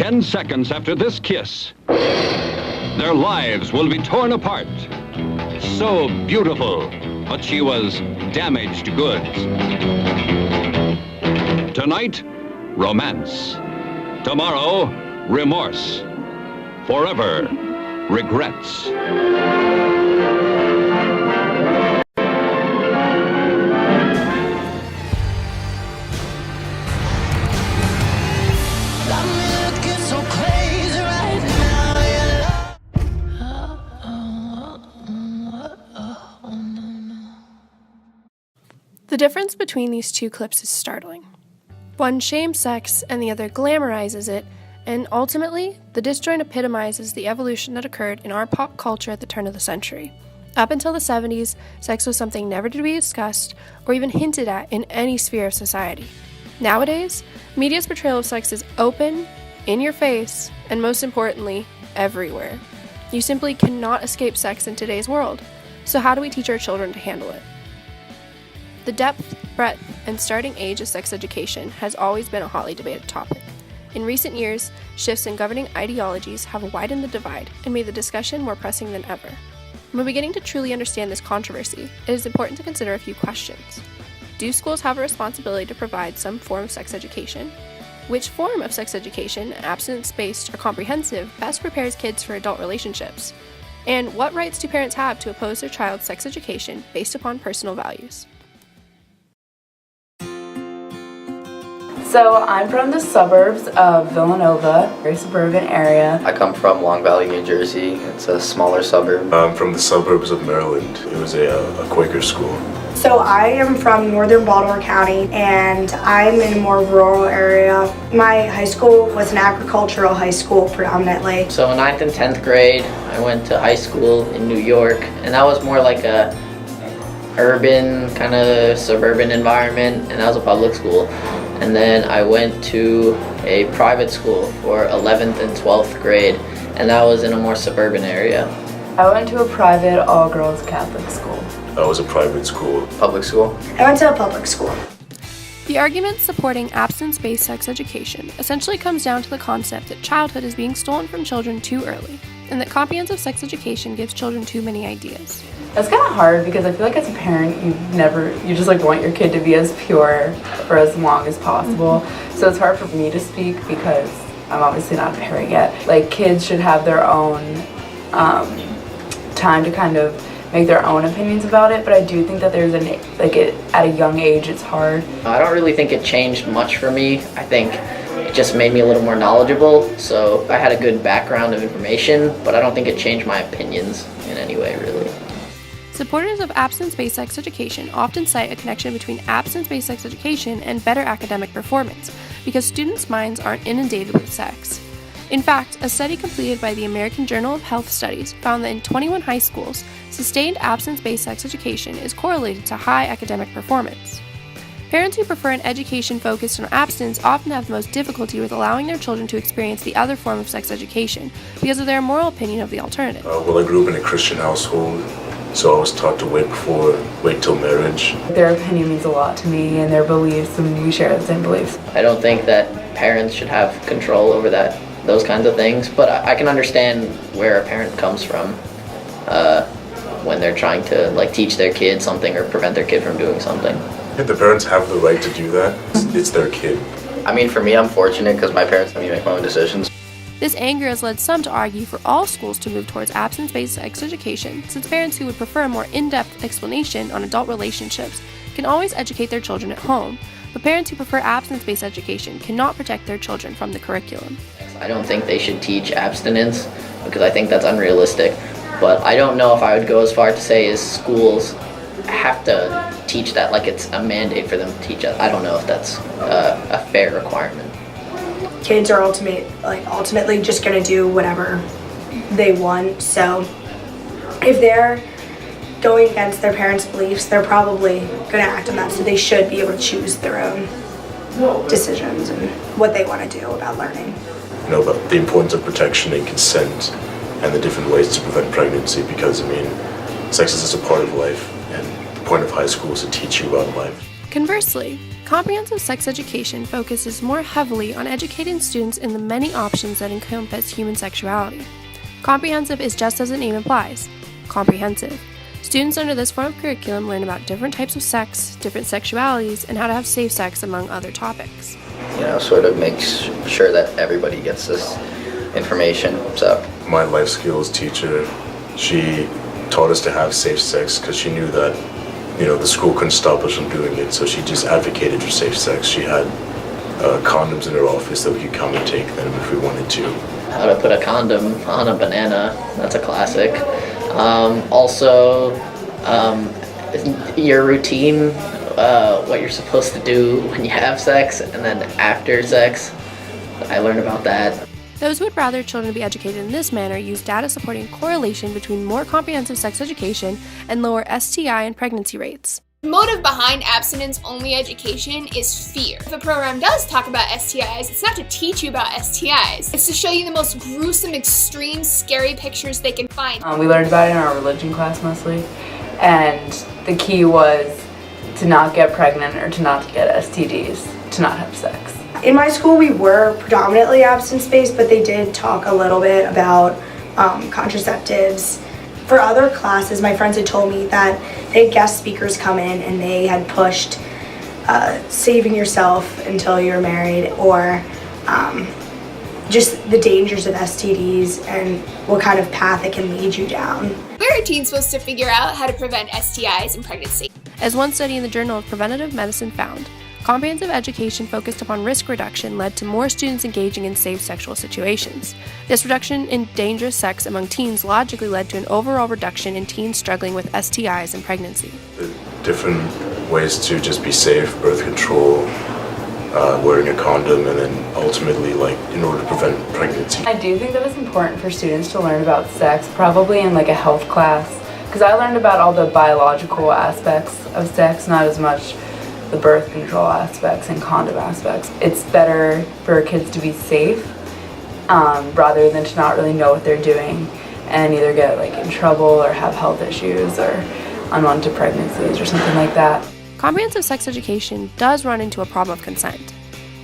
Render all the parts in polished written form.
10 seconds after this kiss, their lives will be torn apart. So beautiful, but she was damaged goods. Tonight, romance. Tomorrow, remorse. Forever, regrets. The difference between these two clips is startling. One shames sex and the other glamorizes it, and ultimately, the disjoint epitomizes the evolution that occurred in our pop culture at the turn of the century. Up until the 70s, sex was something never to be discussed or even hinted at in any sphere of society. Nowadays, media's portrayal of sex is open, in your face, and most importantly, everywhere. You simply cannot escape sex in today's world, so how do we teach our children to handle it? The depth, breadth, and starting age of sex education has always been a hotly debated topic. In recent years, shifts in governing ideologies have widened the divide and made the discussion more pressing than ever. When beginning to truly understand this controversy, it is important to consider a few questions. Do schools have a responsibility to provide some form of sex education? Which form of sex education, abstinence-based or comprehensive, best prepares kids for adult relationships? And what rights do parents have to oppose their child's sex education based upon personal values? So I'm from the suburbs of Villanova, very suburban area. I come from Long Valley, New Jersey. It's a smaller suburb. I'm from the suburbs of Maryland. It was a Quaker school. So I am from northern Baltimore County, and I'm in a more rural area. My high school was an agricultural high school predominantly. So in 9th and 10th grade, I went to high school in New York, and that was more like a urban, kind of suburban environment, and that was a public school. And then I went to a private school for 11th and 12th grade, and that was in a more suburban area. I went to a private all-girls Catholic school. That was a private school. Public school? I went to a public school. The argument supporting abstinence-based sex education essentially comes down to the concept that childhood is being stolen from children too early, and that comprehensive sex education gives children too many ideas. That's kind of hard because I feel like as a parent, you just want your kid to be as pure for as long as possible. So it's hard for me to speak because I'm obviously not a parent yet. Like, kids should have their own time to kind of make their own opinions about it, but I do think that there's at a young age it's hard. I don't really think it changed much for me. I think it just made me a little more knowledgeable, so I had a good background of information, but I don't think it changed my opinions in any way, really. Supporters of abstinence-based sex education often cite a connection between abstinence-based sex education and better academic performance, because students' minds aren't inundated with sex. In fact, a study completed by the American Journal of Health Studies found that in 21 high schools, sustained abstinence-based sex education is correlated to high academic performance. Parents who prefer an education focused on abstinence often have the most difficulty with allowing their children to experience the other form of sex education because of their moral opinion of the alternative. Well, I grew up in a Christian household, so I was taught to wait till marriage. Their opinion means a lot to me, and their beliefs, and we share the same beliefs. I don't think that parents should have control over those kinds of things, but I can understand where a parent comes from when they're trying to teach their kid something or prevent their kid from doing something. If the parents have the right to do that, it's their kid. I mean, for me, I'm fortunate because my parents let me make my own decisions. This anger has led some to argue for all schools to move towards abstinence-based sex education, since parents who would prefer a more in-depth explanation on adult relationships can always educate their children at home, but parents who prefer abstinence-based education cannot protect their children from the curriculum. I don't think they should teach abstinence because I think that's unrealistic, but I don't know if I would go as far to say is schools have to teach that, like it's a mandate for them to teach it. I don't know if that's a fair requirement. Kids are ultimately just going to do whatever they want, so if they're going against their parents' beliefs, they're probably going to act on that, so they should be able to choose their own decisions and what they want to do about learning. About the importance of protection and consent and the different ways to prevent pregnancy, because, sex is just a part of life, and the point of high school is to teach you about life. Conversely, Comprehensive sex education focuses more heavily on educating students in the many options that encompass human sexuality. Comprehensive is just as the name implies, comprehensive. Students under this form of curriculum learn about different types of sex, different sexualities, and how to have safe sex, among other topics. Sort of makes sure that everybody gets this information. So My life skills teacher, she taught us to have safe sex because she knew that, the school couldn't stop us from doing it, so she just advocated for safe sex. She had condoms in her office that we could come and take them if we wanted to. How to put a condom on a banana, that's a classic. Also, your routine, what you're supposed to do when you have sex and then after sex. I learned about that. Those who would rather children be educated in this manner use data supporting correlation between more comprehensive sex education and lower STI and pregnancy rates. The motive behind abstinence-only education is fear. If a program does talk about STIs, it's not to teach you about STIs. It's to show you the most gruesome, extreme, scary pictures they can find. We learned about it in our religion class mostly, and the key was to not get pregnant or to not get STDs, to not have sex. In my school, we were predominantly abstinence-based, but they did talk a little bit about contraceptives. For other classes, my friends had told me that they had guest speakers come in and they had pushed saving yourself until you're married, or just the dangers of STDs and what kind of path it can lead you down. Where are teens supposed to figure out how to prevent STIs in pregnancy? As one study in the Journal of Preventive Medicine found, comprehensive education focused upon risk reduction led to more students engaging in safe sexual situations. This reduction in dangerous sex among teens logically led to an overall reduction in teens struggling with STIs and pregnancy. The different ways to just be safe, birth control, wearing a condom, and then ultimately, in order to prevent pregnancy. I do think that it's important for students to learn about sex, probably in a health class, because I learned about all the biological aspects of sex, not as much the birth control aspects and condom aspects. It's better for kids to be safe rather than to not really know what they're doing and either get in trouble or have health issues or unwanted pregnancies or something like that. Comprehensive sex education does run into a problem of consent.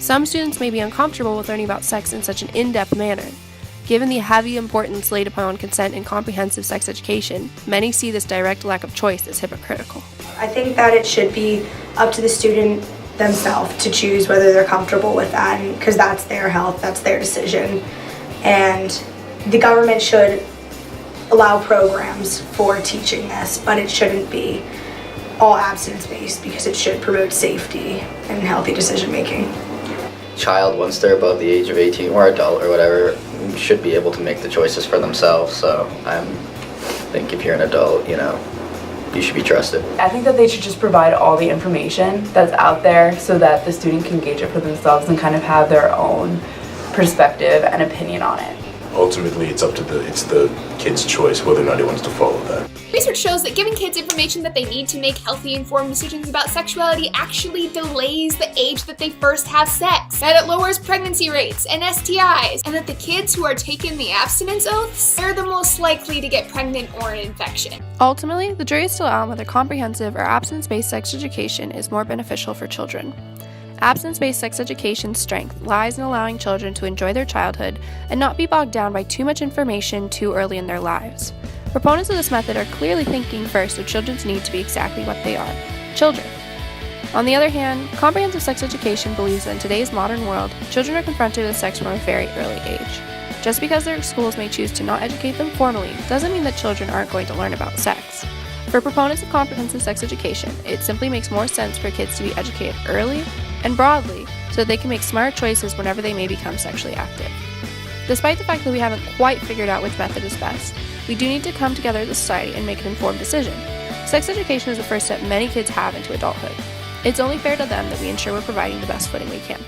Some students may be uncomfortable with learning about sex in such an in-depth manner. Given the heavy importance laid upon consent in comprehensive sex education, many see this direct lack of choice as hypocritical. I think that it should be up to the student themselves to choose whether they're comfortable with that, because that's their health, that's their decision. And the government should allow programs for teaching this, but it shouldn't be all abstinence-based because it should promote safety and healthy decision-making. Child, once they're above the age of 18 or adult or whatever, should be able to make the choices for themselves. So I think if you're an adult, you should be trusted. I think that they should just provide all the information that's out there so that the student can gauge it for themselves and kind of have their own perspective and opinion on it. Ultimately, it's the kid's choice whether or not he wants to follow that. Research shows that giving kids information that they need to make healthy, informed decisions about sexuality actually delays the age that they first have sex, that it lowers pregnancy rates and STIs, and that the kids who are taking the abstinence oaths are the most likely to get pregnant or an infection. Ultimately, the jury is still out on whether comprehensive or abstinence-based sex education is more beneficial for children. Abstinence-based sex education's strength lies in allowing children to enjoy their childhood and not be bogged down by too much information too early in their lives. Proponents of this method are clearly thinking first of children's need to be exactly what they are, children. On the other hand, comprehensive sex education believes that in today's modern world, children are confronted with sex from a very early age. Just because their schools may choose to not educate them formally doesn't mean that children aren't going to learn about sex. For proponents of comprehensive sex education, it simply makes more sense for kids to be educated early and broadly so that they can make smart choices whenever they may become sexually active. Despite the fact that we haven't quite figured out which method is best, we do need to come together as a society and make an informed decision. Sex education is the first step many kids have into adulthood. It's only fair to them that we ensure we're providing the best footing we can.